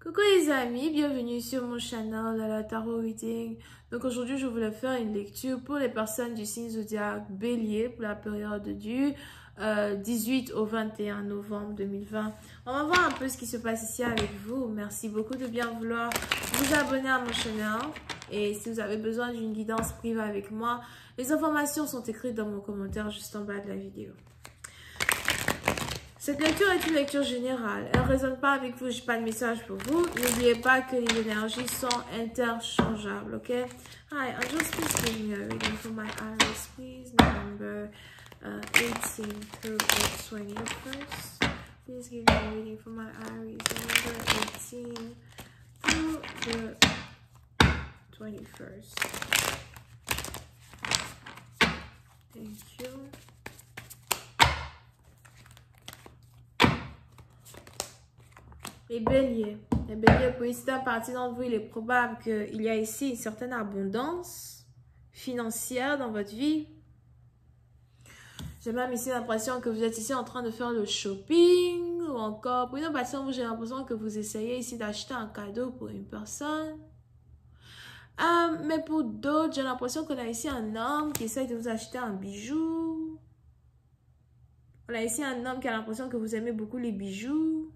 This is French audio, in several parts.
Coucou les amis, bienvenue sur mon channel de la Tarot Reading. Donc aujourd'hui, je voulais faire une lecture pour les personnes du signe zodiaque Bélier pour la période du 18 au 21 novembre 2020. On va voir un peu ce qui se passe ici avec vous. Merci beaucoup de bien vouloir vous abonner à mon channel. Et si vous avez besoin d'une guidance privée avec moi, les informations sont écrites dans mon commentaire juste en bas de la vidéo. Cette lecture est une lecture générale. Elle ne résonne pas avec vous, je n'ai pas de message pour vous. N'oubliez pas que les énergies sont interchangeables, ok? Hi, I'm just give me a reading for my iris, please. November 18 through the 21st. Please give me a reading for my iris. November 18 through the 21st. Thank you. Les béliers, pour une certaine partie d'entre vous, il est probable qu'il y a ici une certaine abondance financière dans votre vie. J'ai même ici l'impression que vous êtes ici en train de faire le shopping ou encore, pour une autre partie d'entre vous, j'ai l'impression que vous essayez ici d'acheter un cadeau pour une personne. Mais pour d'autres, j'ai l'impression qu'on a ici un homme qui essaye de vous acheter un bijou. On a ici un homme qui a l'impression que vous aimez beaucoup les bijoux.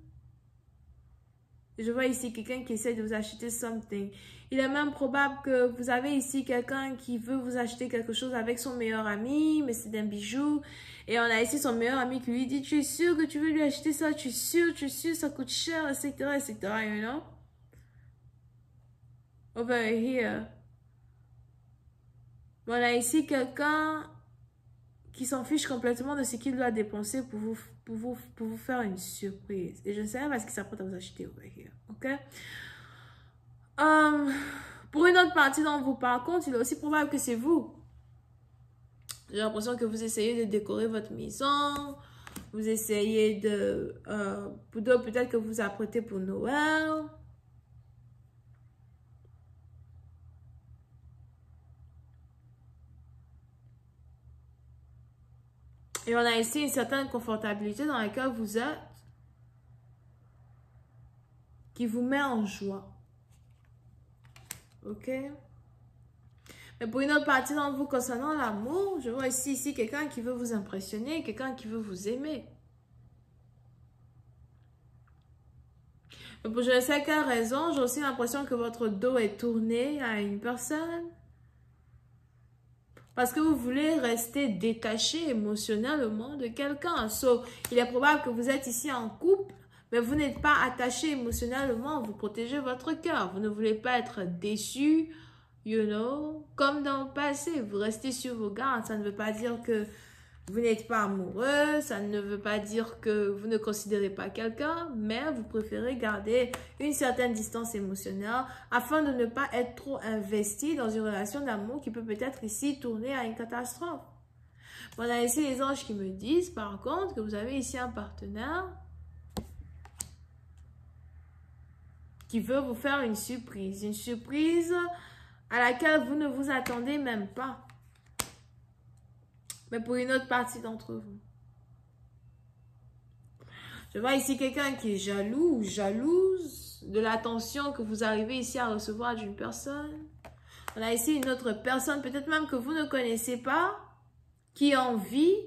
Je vois ici quelqu'un qui essaie de vous acheter something. Il est même probable que vous avez ici quelqu'un qui veut vous acheter quelque chose avec son meilleur ami, mais c'est un bijou. Et on a ici son meilleur ami qui lui dit, tu es sûr que tu veux lui acheter ça? Tu es sûr, ça coûte cher, etc., etc., you know? Over here. On a ici quelqu'un qui s'en fiche complètement de ce qu'il doit dépenser pour vous faire une surprise. Et je ne sais pas ce qu'il s'apprête à vous acheter over here. Ok? Pour une autre partie d'entre vous, par contre, il est aussi probable que c'est vous. J'ai l'impression que vous essayez de décorer votre maison. Vous essayez de... pour d'autres, peut-être que vous vous apprêtez pour Noël. Et on a ici une certaine confortabilité dans laquelle vous êtes, qui vous met en joie. Ok? Mais pour une autre partie d'entre vous concernant l'amour, je vois ici quelqu'un qui veut vous impressionner, quelqu'un qui veut vous aimer. Mais pour je ne sais quelle raison, j'ai aussi l'impression que votre dos est tourné à une personne. Parce que vous voulez rester détaché émotionnellement de quelqu'un. So, il est probable que vous êtes ici en couple, mais vous n'êtes pas attaché émotionnellement. Vous protégez votre cœur. Vous ne voulez pas être déçu, you know, comme dans le passé. Vous restez sur vos gardes. Ça ne veut pas dire que vous n'êtes pas amoureux. Ça ne veut pas dire que vous ne considérez pas quelqu'un, mais vous préférez garder une certaine distance émotionnelle afin de ne pas être trop investi dans une relation d'amour qui peut peut-être ici tourner à une catastrophe. On a ici les anges qui me disent par contre que vous avez ici un partenaire qui veut vous faire une surprise à laquelle vous ne vous attendez même pas. Mais pour une autre partie d'entre vous. Je vois ici quelqu'un qui est jaloux ou jalouse de l'attention que vous arrivez ici à recevoir d'une personne. On a ici une autre personne, peut-être même que vous ne connaissez pas, qui envie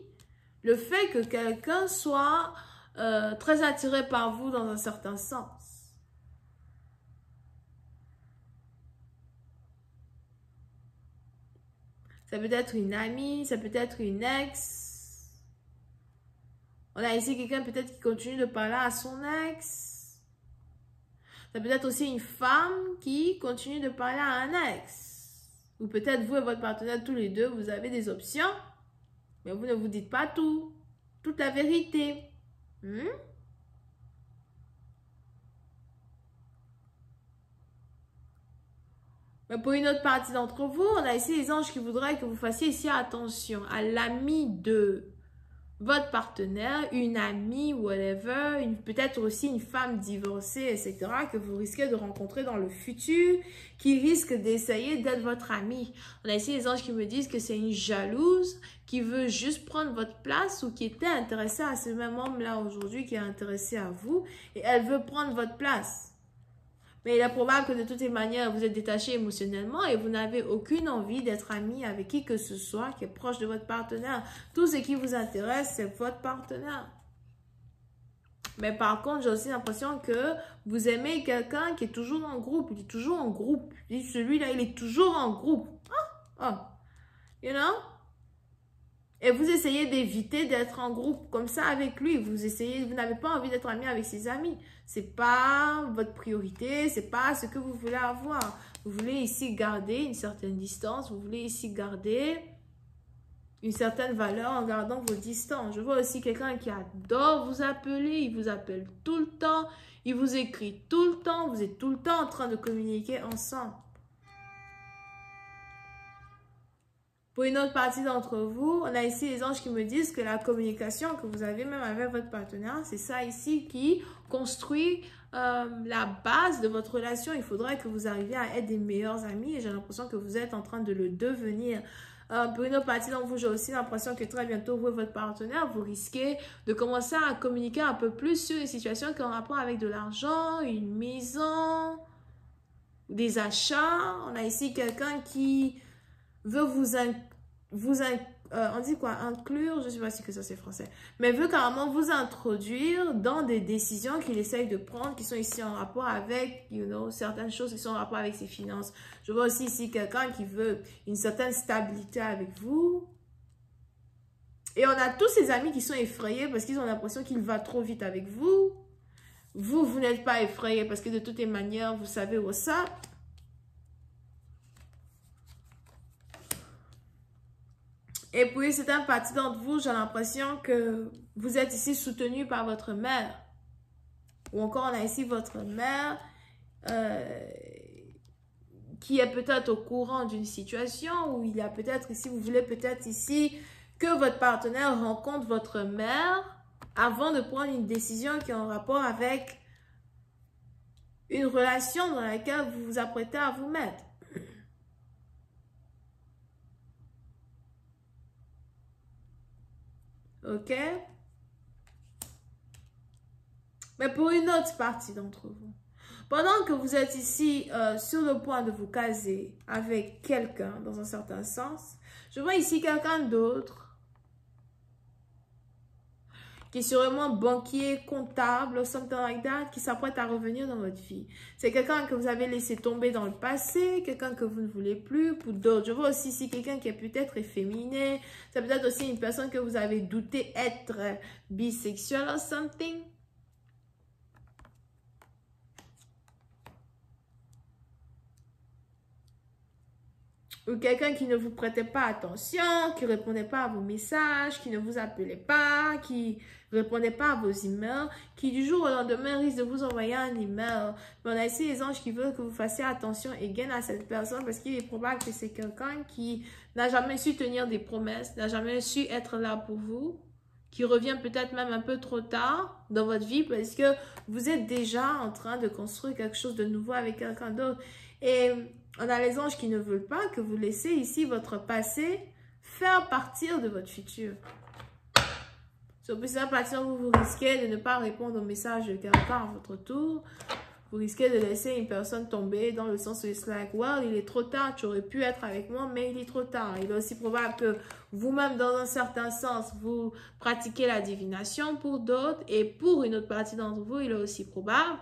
le fait que quelqu'un soit très attiré par vous dans un certain sens. Ça peut être une amie, ça peut être une ex. On a ici quelqu'un peut-être qui continue de parler à son ex. Ça peut être aussi une femme qui continue de parler à un ex. Ou peut-être vous et votre partenaire, tous les deux, vous avez des options. Mais vous ne vous dites pas toute la vérité. Mais pour une autre partie d'entre vous, on a ici les anges qui voudraient que vous fassiez ici attention à l'ami de votre partenaire, une amie, whatever, peut-être aussi une femme divorcée, etc., que vous risquez de rencontrer dans le futur, qui risque d'essayer d'être votre amie. On a ici les anges qui me disent que c'est une jalouse qui veut juste prendre votre place ou qui était intéressée à ce même homme-là aujourd'hui, qui est intéressé à vous, et elle veut prendre votre place. Mais il est probable que de toutes les manières, vous êtes détaché émotionnellement et vous n'avez aucune envie d'être ami avec qui que ce soit qui est proche de votre partenaire. Tout ce qui vous intéresse, c'est votre partenaire. Mais par contre, j'ai aussi l'impression que vous aimez quelqu'un qui est toujours en groupe. Il est toujours en groupe. Celui-là, il est toujours en groupe. You know? Et vous essayez d'éviter d'être en groupe comme ça avec lui. Vous n'avez pas envie d'être ami avec ses amis. C'est pas votre priorité, c'est pas ce que vous voulez avoir. Vous voulez ici garder une certaine distance, vous voulez ici garder une certaine valeur en gardant vos distances. Je vois aussi quelqu'un qui adore vous appeler, il vous appelle tout le temps, il vous écrit tout le temps, vous êtes tout le temps en train de communiquer ensemble. Pour une autre partie d'entre vous, on a ici les anges qui me disent que la communication que vous avez même avec votre partenaire, c'est ça ici qui construit la base de votre relation. Il faudrait que vous arriviez à être des meilleurs amis et j'ai l'impression que vous êtes en train de le devenir. Pour une autre partie d'entre vous, j'ai aussi l'impression que très bientôt, vous et votre partenaire, vous risquez de commencer à communiquer un peu plus sur une situation qui est en rapport avec de l'argent, une maison, des achats. On a ici quelqu'un qui veut on dit quoi, inclure, je ne sais pas si que ça c'est français, mais veut carrément vous introduire dans des décisions qu'il essaye de prendre, qui sont ici en rapport avec, certaines choses qui sont en rapport avec ses finances. Je vois aussi ici quelqu'un qui veut une certaine stabilité avec vous. Et on a tous ces amis qui sont effrayés parce qu'ils ont l'impression qu'il va trop vite avec vous. Vous n'êtes pas effrayés parce que de toutes les manières, vous savez où ça. Et puis, c'est une partie d'entre vous, j'ai l'impression que vous êtes ici soutenu par votre mère. Ou encore, on a ici votre mère qui est peut-être au courant d'une situation où il y a peut-être ici, vous voulez peut-être ici que votre partenaire rencontre votre mère avant de prendre une décision qui est en rapport avec une relation dans laquelle vous vous apprêtez à vous mettre. Ok? Mais pour une autre partie d'entre vous, pendant que vous êtes ici sur le point de vous caser avec quelqu'un, dans un certain sens, je vois ici quelqu'un d'autre qui est sûrement banquier, comptable, something like that, qui s'apprête à revenir dans votre vie. C'est quelqu'un que vous avez laissé tomber dans le passé, quelqu'un que vous ne voulez plus, pour d'autres. Je vois aussi ici quelqu'un qui est peut-être efféminé. C'est peut-être aussi une personne que vous avez douté être bisexuel or something. Ou quelqu'un qui ne vous prêtait pas attention, qui ne répondait pas à vos messages, qui ne vous appelait pas, qui ne répondait pas à vos emails, qui du jour au lendemain risque de vous envoyer un email. Mais on a ici les anges qui veulent que vous fassiez attention et gain à cette personne parce qu'il est probable que c'est quelqu'un qui n'a jamais su tenir des promesses, n'a jamais su être là pour vous, qui revient peut-être même un peu trop tard dans votre vie parce que vous êtes déjà en train de construire quelque chose de nouveau avec quelqu'un d'autre. Et on a les anges qui ne veulent pas que vous laissiez ici votre passé faire partir de votre futur. Sur plus simple, vous risquez de ne pas répondre au message de quelqu'un à votre tour. Vous risquez de laisser une personne tomber dans le sens où c'est like, well, il est trop tard, tu aurais pu être avec moi, mais il est trop tard. Il est aussi probable que vous-même, dans un certain sens, vous pratiquez la divination pour d'autres. Et pour une autre partie d'entre vous, il est aussi probable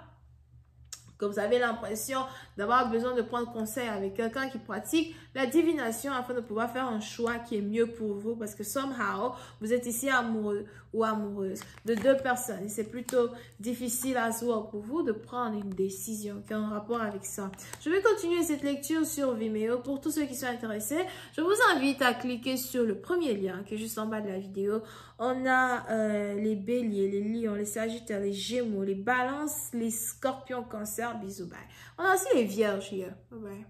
que vous avez l'impression d'avoir besoin de prendre conseil avec quelqu'un qui pratique la divination afin de pouvoir faire un choix qui est mieux pour vous parce que somehow, vous êtes ici amoureux ou amoureuse de deux personnes et c'est plutôt difficile à soi pour vous de prendre une décision qui a un rapport avec ça. Je vais continuer cette lecture sur Vimeo. Pour tous ceux qui sont intéressés, je vous invite à cliquer sur le premier lien qui est juste en bas de la vidéo. On a les béliers, les lions, les sagittaires, les gémeaux, les balances, les scorpions, cancer, bisous, bye. On a aussi les vierges hier. Bye bye.